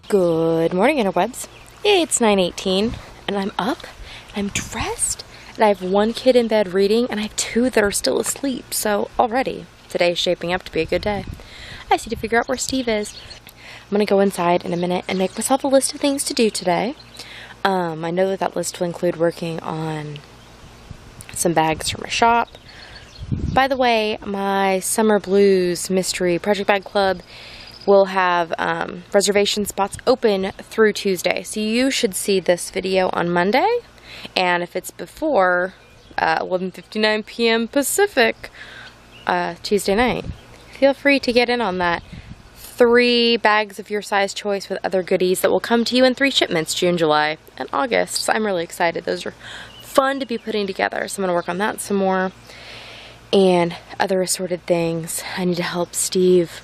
Good morning, interwebs. It's 9:18, and I'm up, I'm dressed, and I have one kid in bed reading, and I have two that are still asleep, so already, today is shaping up to be a good day. I just need to figure out where Steve is. I'm going to go inside in a minute and make myself a list of things to do today. I know that list will include working on some bags for my shop. By the way, my Summer Blues Mystery Project Bag Club will have reservation spots open through Tuesday. So you should see this video on Monday. And if it's before 11:59 p.m. Pacific, Tuesday night, feel free to get in on that. 3 bags of your size choice with other goodies that will come to you in 3 shipments, June, July, and August. So I'm really excited. Those are fun to be putting together. So I'm going to work on that some more. And other assorted things. I need to help Steve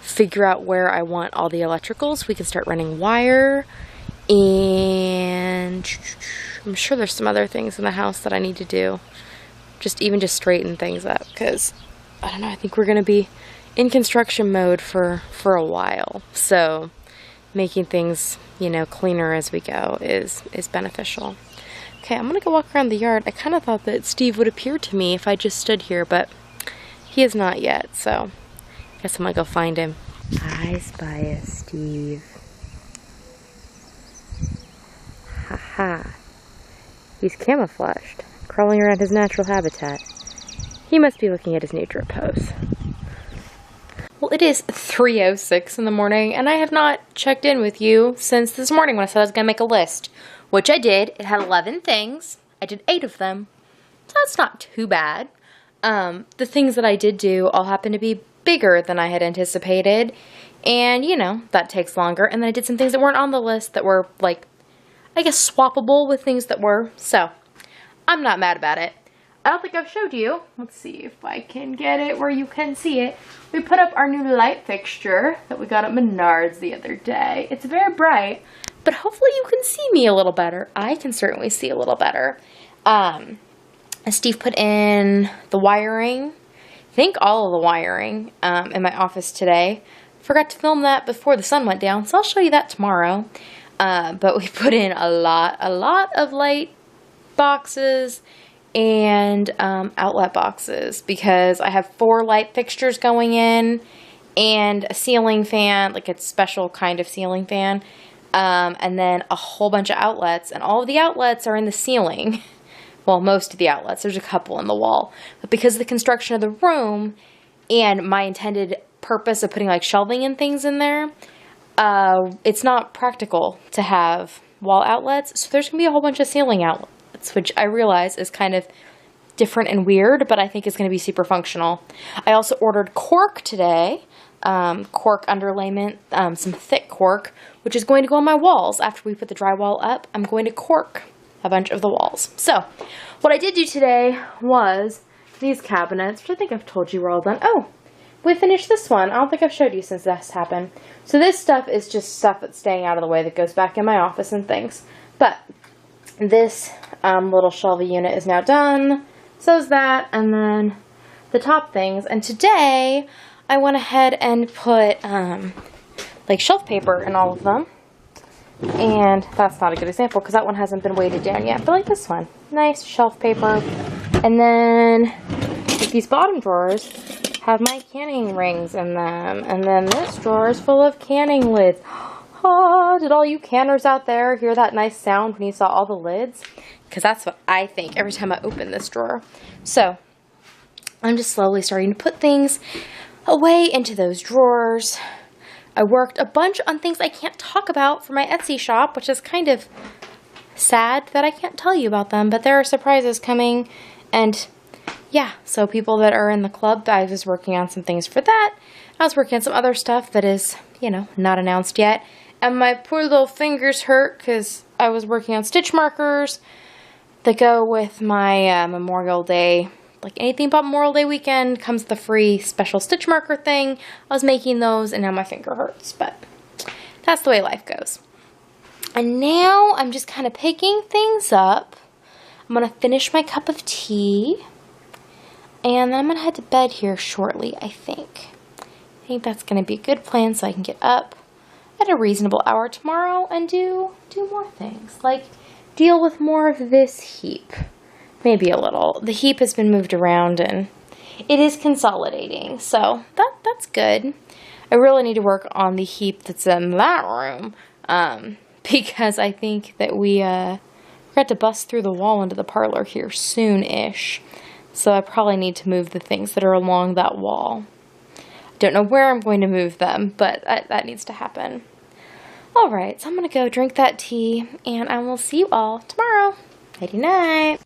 figure out where I want all the electricals. We can start running wire, and I'm sure there's some other things in the house that I need to do. Just straighten things up, because I don't know, I think we're going to be in construction mode for a while. So making things, cleaner as we go is beneficial. Okay, I'm going to go walk around the yard. I kind of thought that Steve would appear to me if I just stood here, but he is not yet, so I guess I'm going to go find him. I spy a Steve. Haha. He's camouflaged, crawling around his natural habitat. He must be looking at his nature pose. Well, it is 3:06 in the morning, and I have not checked in with you since this morning when I said I was going to make a list, which I did. It had 11 things. I did 8 of them, so that's not too bad. The things that I did do all happened to be bigger than I had anticipated, and that takes longer. And then I did some things that weren't on the list that were swappable with things that were, so I'm not mad about it. I don't think I've showed you. Let's see if I can get it where you can see it. We put up our new light fixture that we got at Menards the other day. It's very bright, but hopefully you can see me a little better. I can certainly see a little better. Steve put in the wiring, I think all of the wiring, in my office today. Forgot to film that before the sun went down, so I'll show you that tomorrow. But we put in a lot of light boxes and outlet boxes, because I have 4 light fixtures going in and a ceiling fan, like a special kind of ceiling fan, and then a whole bunch of outlets, and all of the outlets are in the ceiling. Well, most of the outlets. There's a couple in the wall. But because of the construction of the room and my intended purpose of putting shelving and things in there, it's not practical to have wall outlets. So there's going to be a whole bunch of ceiling outlets, which I realize is kind of different and weird, but I think it's going to be super functional. I also ordered cork today, cork underlayment, some thick cork, which is going to go on my walls. After we put the drywall up, I'm going to cork a bunch of the walls. So what I did do today was these cabinets, which I think I've told you were all done. Oh, we finished this one. I don't think I've showed you since this happened. So this stuff is just stuff that's staying out of the way that goes back in my office and things. But this little shelving unit is now done. So is that, and then the top things. And today I went ahead and put shelf paper in all of them. And that's not a good example because that one hasn't been weighted down yet. But this one, nice shelf paper. And then these bottom drawers have my canning rings in them. And then this drawer is full of canning lids. Oh, did all you canners out there hear that nice sound when you saw all the lids? Because that's what I think every time I open this drawer. So I'm just slowly starting to put things away into those drawers. I worked a bunch on things I can't talk about for my Etsy shop, which is kind of sad that I can't tell you about them, but there are surprises coming. And yeah, so people that are in the club, I was working on some things for that. I was working on some other stuff that is, not announced yet. And my poor little fingers hurt because I was working on stitch markers that go with my Memorial Day. Anything but Memorial Day weekend comes the free special stitch marker thing. I was making those, and now my finger hurts, but that's the way life goes. And now I'm just kind of picking things up. I'm going to finish my cup of tea, and then I'm going to head to bed here shortly, I think. I think that's going to be a good plan so I can get up at a reasonable hour tomorrow and do more things, like deal with more of this heap. Maybe a little. The heap has been moved around and it is consolidating, so that's good. I really need to work on the heap that's in that room, because I think that we got to bust through the wall into the parlor here soon-ish. So I probably need to move the things that are along that wall. Don't know where I'm going to move them, but that needs to happen. Alright, so I'm going to go drink that tea, and I will see you all tomorrow. Nighty night.